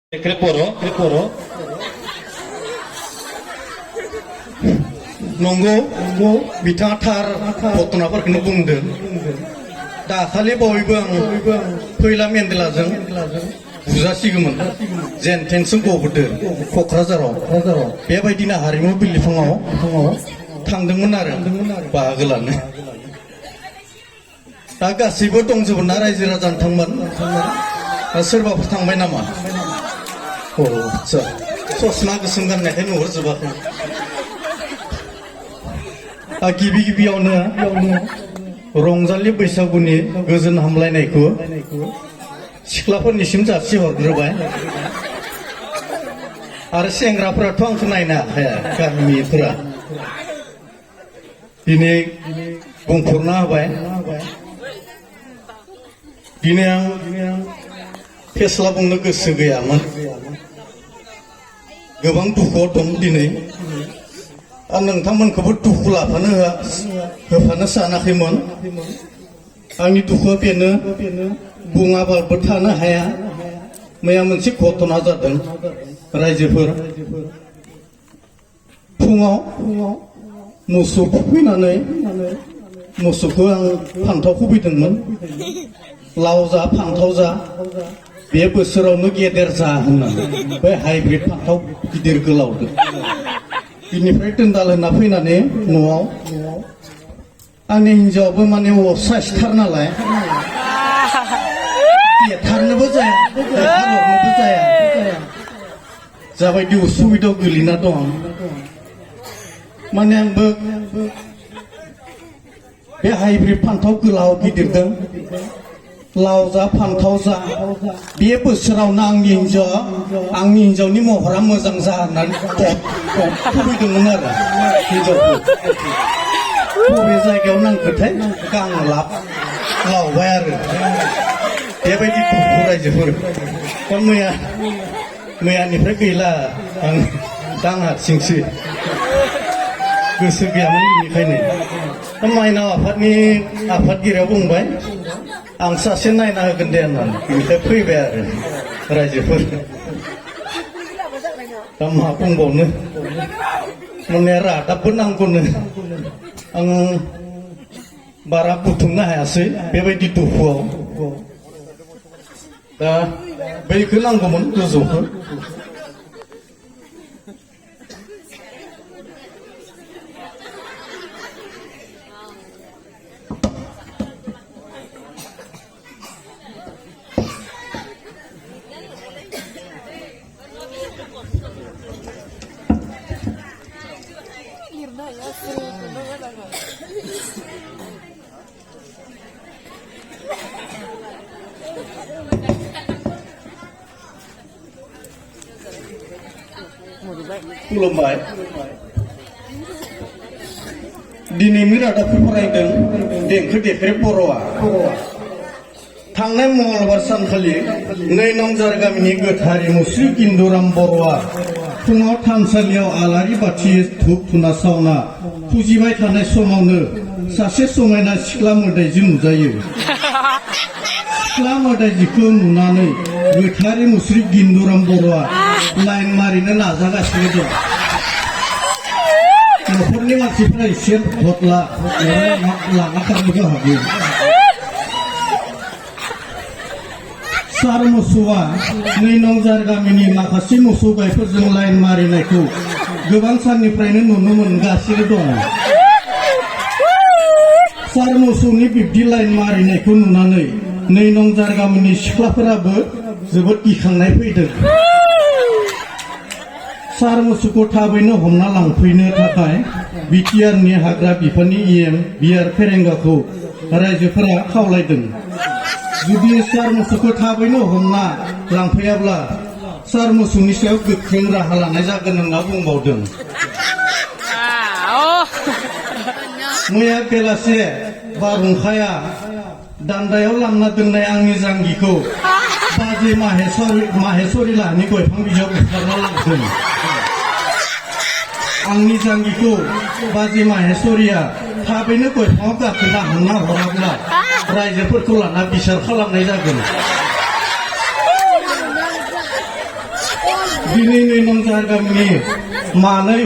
Kreporo nunggu bicara tar potong apa kena bungden dah kali bawa ibang film yang dilajeng buza sigemen jen tension go berde K'K'raझाराव बेबायदिनो हारिमु बिलिफाङाव थांदोंमोन आरो बाहागो लानो दा गासैबो दंजोबो ना रायजो राजा नोंथांमोन सोरबाफोर थांबाय नामा अ आच्छा ससमा गोसोम गाननायखाय नुहुरजोबाखै गिबि गिबियावनो रंजालि बैसागुनि गोजोन हामलायनायखौ सिख्लाफोरनिसिम जासि हरग्रोबाय आरो सेंग्राफोराथ' आंखौ नायनो हाखाया गामिनिफोरा दिनै बुंफोरना होबाय दिनै आं फेस्ला बुंनो गोसो गैयामोन गोबां दुखुआव दं दिनै आं नोंथांमोनखौबो दुखु लाफानो होफानो सानाखैमोन आंनि दुखुआ बेनो बुङाबाबो थानो हाया मैया मोनसे घटना जादों रायजोफोर फुङाव मोसौ फैनानै मोसौखौ आं फान्थाव खुबैदोंमोन लाव जा फान्थाव जा बे बोसोरावनो गेदेर जा होननानै बे हाइब्रिद फान्थाव गिदिर गोलावदों बिनिफ्राय दोनदाल होना फैनानै न'आव आंनि हिन्जावाबो माने साइसथार नालाय देथारनोबो जाया देथारहरनोबो जाया जाबायदि उसुबिदायाव गोलैना दं माने आंबो बे हाइब्रिद फान्थाव गोलाव गिदिरदों लाव जा फान्थाव जा बे बोसोरावनो आंनि हिन्जावनि महरा मोजां जा होननानै खुबैदोंमोन आरो हिन्जावखौ बबे जायगायाव नांखोथाय गांलाब लावबाय आरो बेबायदि दुखु रायजोफोर दा मैयानिफ्राय गैला आं दा आं हारसिंसो गोसो गैयामोन बेनिखायनो दा माइनाव आफादनि आफादगिरिया बुंबाय आं सासे नायना होगोन दे होननानै बेनिफ्राय फैबाय आरो रायजोफोर दा मा बुंबावनो माने रादाबबो नांगौनो आं बारा बुथुमनो हायासै बेबायदि दुखुआव दा बैखौ नांगौमोन गोजौखौ खुलुमबाय दिनैनि रादाबखौ फरायदों देंखो देफेरे बर'आ थांनाय मंगलबार सानखालि 2 नंजार गामिनि गोथारि मुस्रि गिन्दुराम बर'आ फुङाव थानसालियाव आलारि बाथि धुप धुना सावना फुजिबाय थानाय समावनो सासे समायना सिख्ला मोदायजो नुजायो सिख्ला मोदायजोखौ नुनानै गोथारि मुस्रि गिन्दुराम बर'आ लाइन मारिनो नाजागासिनो दं न'खरनि मानसिफ्रा एसे भटला लाना खारनोबो हागौ सार मोसौआ 2 नंजार गामिनि माखासे मोसौ गायफोरजों लाइन मारिनायखौ गोबां साननिफ्रायनो नुनो मोनगासिनो दं सार मोसौनि बिब्दि लाइन मारिनायखौ नुनानै 2 नंजार गामिनि सिख्लाफोराबो जोबोद गिखांनाय फैदों सार मोसौखौ थाबैनो हमना लांफैनो थाखाय बिटिआरनि हाग्रा बिफाननि बिआर फेरेंगाखौ रायजोफोरा खावलायदों जुदि सार मोसौखौ थाबैनो हमना लांफैयाब्ला सार मोसौनि सायाव गोख्रों राहा लानाय जागोन होनना बुंबावदों मैया बेलासे बारहुंखाया दान्दायाव लामना दोननाय आंनि जांगिखौ बाजै माहेश्वरी लाहानि गयफां बिजौआव बुथारना लांदों आंनि जांगिखौ बाजै माहेश्वरीया थाबैनो गयफाङाव गाखोना हमना हराब्ला रायजोफोरखौ लाना बिसार खालामनाय जागोन दिनै नै नंजार गामिनि मानै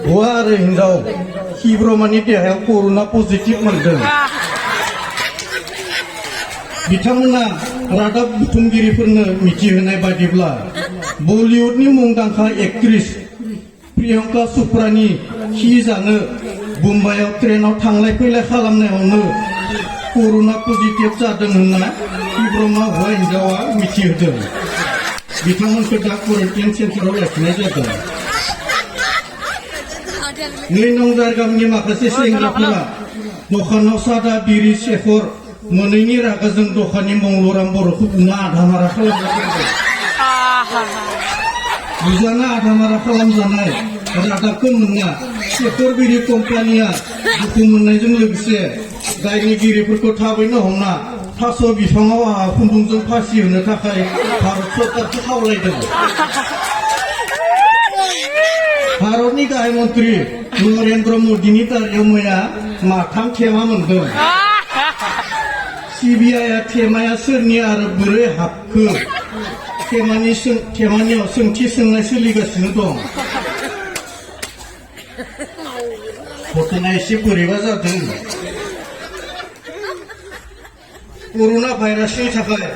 हौवा आरो हिनजाव हिब्रमानि देहायाव कर'ना पजिटिभ मोनदों। बिथांमोना रादाब बुथुमगिरिफोरनो मिथिहोनाय बायदिब्ला बलिउडनि मुंदांखा एक्ट्रेस प्रियंका चोप्रानि खि जानो मुम्बाइआव ट्रेनाव थांलाय फैलाय खालामनायावनो कर'ना पजिटिभ जादों होनना हिब्रमा हौवा हिनजावा मिथिहोदों। बिथांमोनखौ दा क्वारेन्टाइन सेन्टाराव लाखिनाय जादों। नै नंजार गामिनि माखासे सेंग्राफोरा दखानाव सादा बिरि सेखर मोनैनि रागाजों दखाननि मंगलराम बर'खौ बुना आधामारा खालामजादों। बुजाना आधामारा खालामजानाय रादाबखौ मोनना सेखर बिरि कम्पानिया दुखु मोननायजों लोगोसे दायनिगिरिफोरखौ थाबैनो हमना थास' बिफाङाव खुन्दुंजों फासि होनो थाखाय भारत सरकारखौ खावलायदों। भारतनि गाहाय मन्त्रि नरेन्द्र मदिनि दारियाव मैया माथाम थेमा मोनदों। सिबिआइआ थेमाया सोरनि आरो बोरै हाबखो थेमानियाव सोंथि सोंनाय सोलिगासिनो दं। घटनाया एसे बोरैबा जादों। कर'ना भाइरासनि थाखाय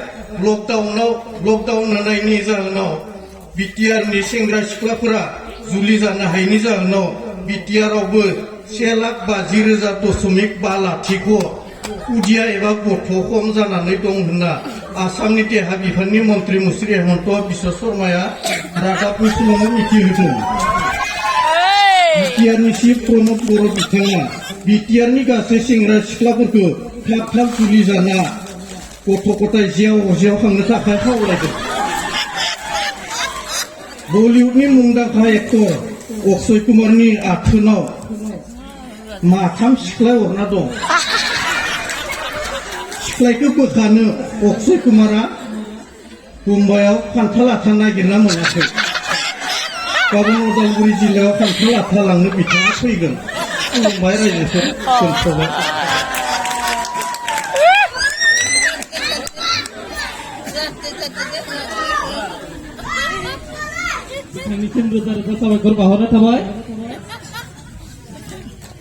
लकडाउन होनायनि जाहोनाव बिटिआरनि सेंग्रा सिख्लाफोरा जुलि जानो हायैनि जाहोनाव बिटिआरआवबो 1,50,000.5 खुदिया एबा गथ' खम जानानै दं होनना आसामनि देहा बिफाननि मन्त्रि मुस्रि हेमन्त बिश्व शर्माया रादाबनि समाव मिथिहोदों। बिटिआरनि चिफ प्रमद बर' बिथाङा बिटिआरनि गासै सेंग्रा सिख्लाफोरखौ थाब जुलि जाना गथ' गथाय जेव खांनो थाखाय खावलायदों। बलिउडनि मुंदांखा एक्टर अक्षय कुमारनि आथोनाव माथाम सिख्ला अरना दं। सिख्लायखौ बोखानो अक्षय कुमारा मुम्बाइआव खान्थाल आथा नागिरना मोनाखै। गाबोन उदालगुरि जिल्लायाव खान्थाल आथा लांनो बिथाङा फैगोन। खुलुमबाय रायजोफोर दोनथ'बाय। बिथांनिसिम रोजा रोजा साबायखर बावहरनाय थाबाय।